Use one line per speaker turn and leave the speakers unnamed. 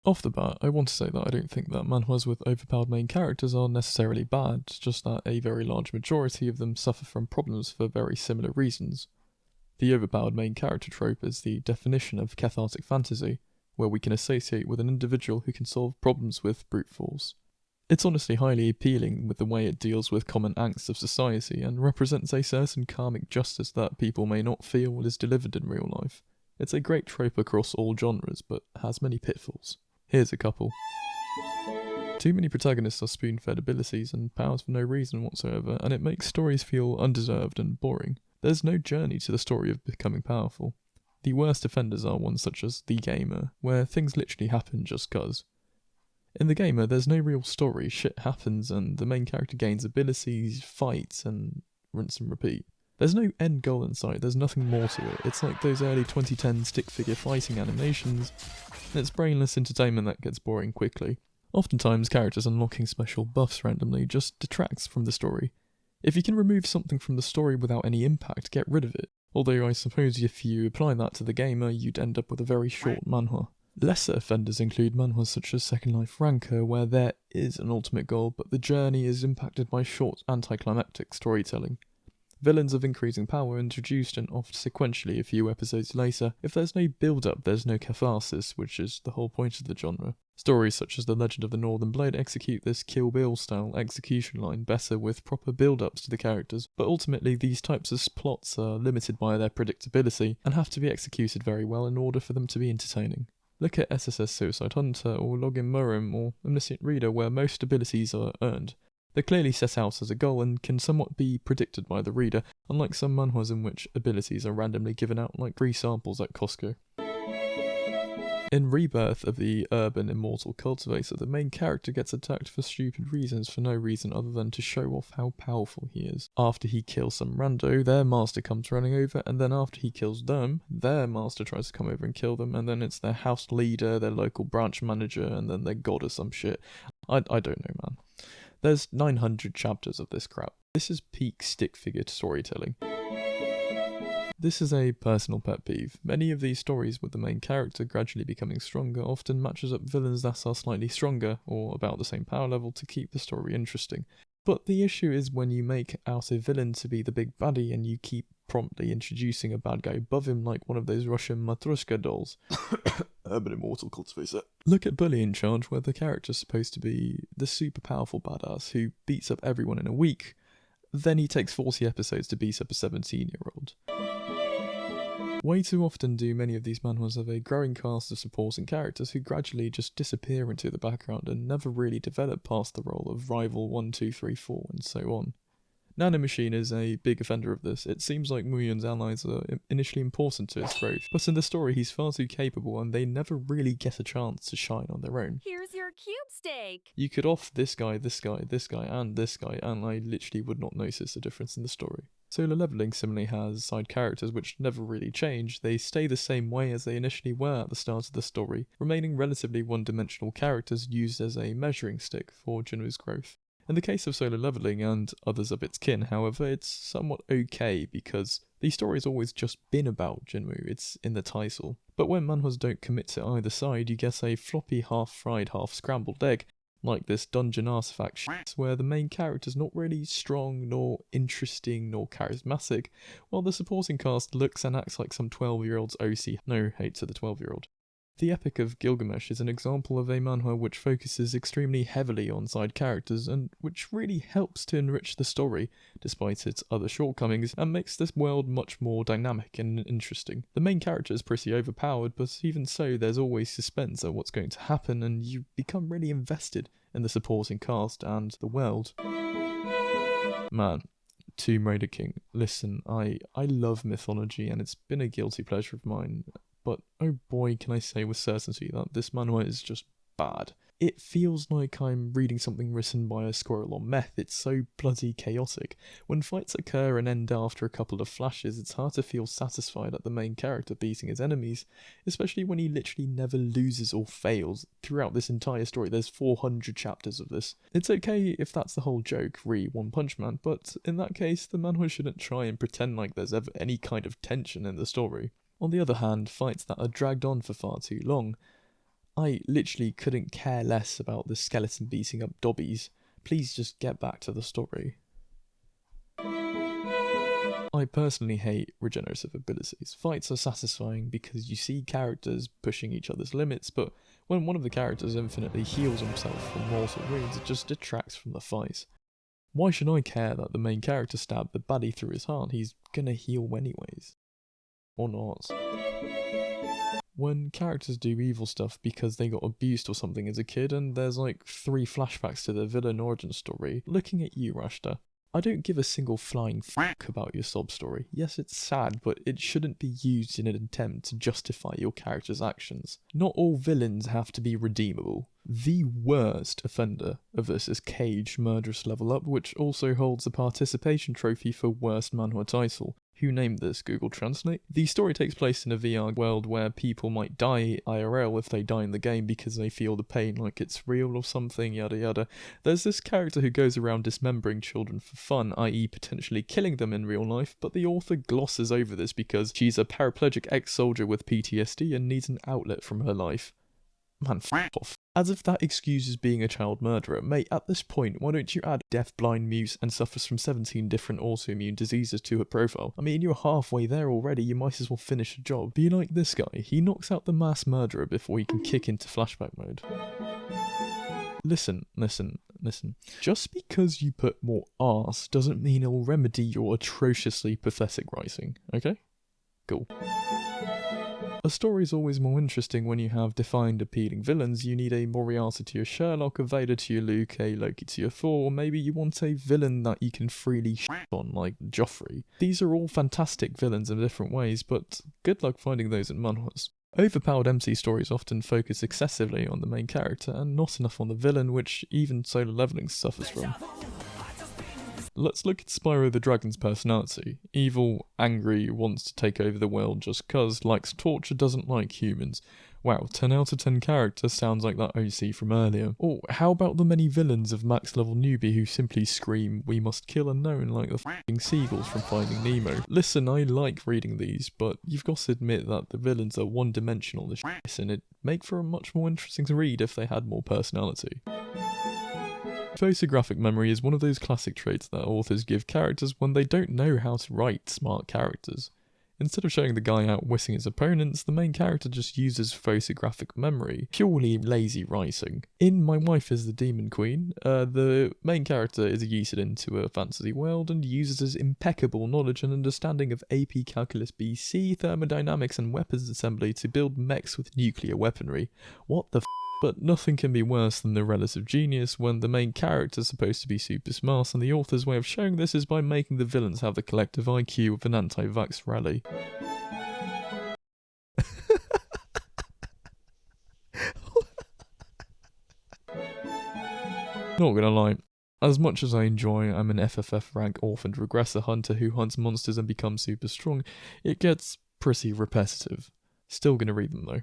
Off the bat, I want to say that I don't think that manhwas with overpowered main characters are necessarily bad, just that a very large majority of them suffer from problems for very similar reasons. The overpowered main character trope is the definition of cathartic fantasy, where we can associate with an individual who can solve problems with brute force. It's honestly highly appealing with the way it deals with common angst of society and represents a certain karmic justice that people may not feel is delivered in real life. It's a great trope across all genres, but has many pitfalls. Here's a couple. Too many protagonists are spoon-fed abilities and powers for no reason whatsoever, and it makes stories feel undeserved and boring. There's no journey to the story of becoming powerful. The worst offenders are ones such as The Gamer, where things literally happen just 'cause. In The Gamer, there's no real story, shit happens and the main character gains abilities, fights, and rinse and repeat. There's no end goal in sight, there's nothing more to it. It's like those early 2010 stick figure fighting animations, and it's brainless entertainment that gets boring quickly. Oftentimes, characters unlocking special buffs randomly just detracts from the story. If you can remove something from the story without any impact, get rid of it. Although I suppose if you apply that to The Gamer, you'd end up with a very short manhwa. Lesser offenders include manhwas such as Second Life Ranker, where there is an ultimate goal, but the journey is impacted by short, anticlimactic storytelling. Villains of increasing power introduced and oft sequentially a few episodes later. If there's no build-up, there's no catharsis, which is the whole point of the genre. Stories such as The Legend of the Northern Blade execute this Kill Bill-style execution line better with proper build-ups to the characters, but ultimately these types of plots are limited by their predictability and have to be executed very well in order for them to be entertaining. Look at SSS Suicide Hunter or Login Murim or Omniscient Reader, where most abilities are earned. They're clearly set out as a goal and can somewhat be predicted by the reader, unlike some manhwas in which abilities are randomly given out like free samples at Costco. In Rebirth of the Urban Immortal Cultivator, the main character gets attacked for stupid reasons for no reason other than to show off how powerful he is. After he kills some rando, their master comes running over, and then after he kills them, their master tries to come over and kill them, and then it's their house leader, their local branch manager, and then their god or some shit. I don't know, man. There's 900 chapters of this crap. This is peak stick-figure storytelling. This is a personal pet peeve. Many of these stories with the main character gradually becoming stronger often matches up villains that are slightly stronger, or about the same power level, to keep the story interesting. But the issue is when you make out a villain to be the big baddie and you keep promptly introducing a bad guy above him like one of those Russian Matryoshka dolls. Urban Immortal Cultivator. Look at Bully in Charge, where the character's supposed to be the super powerful badass who beats up everyone in a week. Then he takes 40 episodes to beat up a 17-year-old. Way too often do many of these manhwas have a growing cast of supporting characters who gradually just disappear into the background and never really develop past the role of rival 1, 2, 3, 4 and so on. Nanomachine is a big offender of this. It seems like Muyun's allies are initially important to his growth, but in the story he's far too capable and they never really get a chance to shine on their own.
Here's your cube steak!
You could off this guy, this guy, this guy, and this guy, and I literally would not notice a difference in the story. Solo Leveling similarly has side characters which never really change. They stay the same way as they initially were at the start of the story, remaining relatively one-dimensional characters used as a measuring stick for Jinwoo's growth. In the case of Solo Leveling and others of its kin, however, it's somewhat okay because the story's always just been about Jinwoo, it's in the title. But when manhwas don't commit to either side, you get a floppy, half-fried, half-scrambled egg, like this dungeon artifact shit, where the main character's not really strong, nor interesting, nor charismatic, while the supporting cast looks and acts like some 12-year-old's OC. No hate to the 12-year-old. The Epic of Gilgamesh is an example of a manhwa which focuses extremely heavily on side characters and which really helps to enrich the story, despite its other shortcomings, and makes this world much more dynamic and interesting. The main character is pretty overpowered, but even so there's always suspense at what's going to happen and you become really invested in the supporting cast and the world. Man, Tomb Raider King, listen, I love mythology and it's been a guilty pleasure of mine. But oh boy can I say with certainty that this manhwa is just bad. It feels like I'm reading something written by a squirrel on meth. It's so bloody chaotic. When fights occur and end after a couple of flashes, it's hard to feel satisfied at the main character beating his enemies, especially when he literally never loses or fails. Throughout this entire story, there's 400 chapters of this. It's okay if that's the whole joke, re One Punch Man, but in that case, the manhwa shouldn't try and pretend like there's ever any kind of tension in the story. On the other hand, fights that are dragged on for far too long I literally couldn't care less about the skeleton beating up Dobbies. Please just get back to the story. I personally hate regenerative abilities. Fights are satisfying because you see characters pushing each other's limits, but when one of the characters infinitely heals himself from mortal wounds, it just detracts from the fight. Why should I care that the main character stabbed the baddie through his heart? He's gonna heal anyways. Or not. When characters do evil stuff because they got abused or something as a kid and there's like 3 flashbacks to their villain origin story, looking at you, Rashta, I don't give a single flying fuck about your sob story. Yes, it's sad, but it shouldn't be used in an attempt to justify your character's actions. Not all villains have to be redeemable. The worst offender of this is Cage Murderous Level Up, which also holds the participation trophy for worst manhwa title. Who named this? Google Translate? The story takes place in a VR world where people might die IRL if they die in the game because they feel the pain like it's real or something, yada yada. There's this character who goes around dismembering children for fun, i.e. potentially killing them in real life, but the author glosses over this because she's a paraplegic ex-soldier with PTSD and needs an outlet from her life. Man, f*** off. As if that excuses being a child murderer. Mate, at this point, why don't you add deaf, blind, mute, and suffers from 17 different autoimmune diseases to her profile? I mean, you're halfway there already, you might as well finish the job. Be like this guy, he knocks out the mass murderer before he can kick into flashback mode. Listen. Just because you put more arse doesn't mean it'll remedy your atrociously pathetic writing, okay? Cool. A story is always more interesting when you have defined appealing villains. You need a Moriarty to your Sherlock, a Vader to your Luke, a Loki to your Thor, or maybe you want a villain that you can freely shit on, like Joffrey. These are all fantastic villains in different ways, but good luck finding those in manhwas. Overpowered MC stories often focus excessively on the main character and not enough on the villain, which even solo leveling suffers from. Let's look at Spyro the Dragon's personality. Evil, angry, wants to take over the world just cuz, likes torture, doesn't like humans. Wow, 10 out of 10 character sounds like that OC from earlier. Or how about the many villains of max level newbie who simply scream, "We must kill unknown," like the f***ing seagulls from Finding Nemo. Listen, I like reading these, but you've got to admit that the villains are one-dimensional as shit, and it'd make for a much more interesting read if they had more personality. Photographic memory is one of those classic traits that authors give characters when they don't know how to write smart characters. Instead of showing the guy outwitting his opponents, the main character just uses photographic memory. Purely lazy writing. In My Wife is the Demon Queen, the main character is yeeted into a fantasy world and uses his impeccable knowledge and understanding of AP Calculus BC, thermodynamics and weapons assembly to build mechs with nuclear weaponry. What the f***? But nothing can be worse than the relative genius when the main character is supposed to be super smart, and the author's way of showing this is by making the villains have the collective IQ of an anti-vax rally. Not gonna lie, as much as I enjoy I'm an FFF rank orphaned regressor hunter who hunts monsters and becomes super strong, it gets pretty repetitive. Still gonna read them though.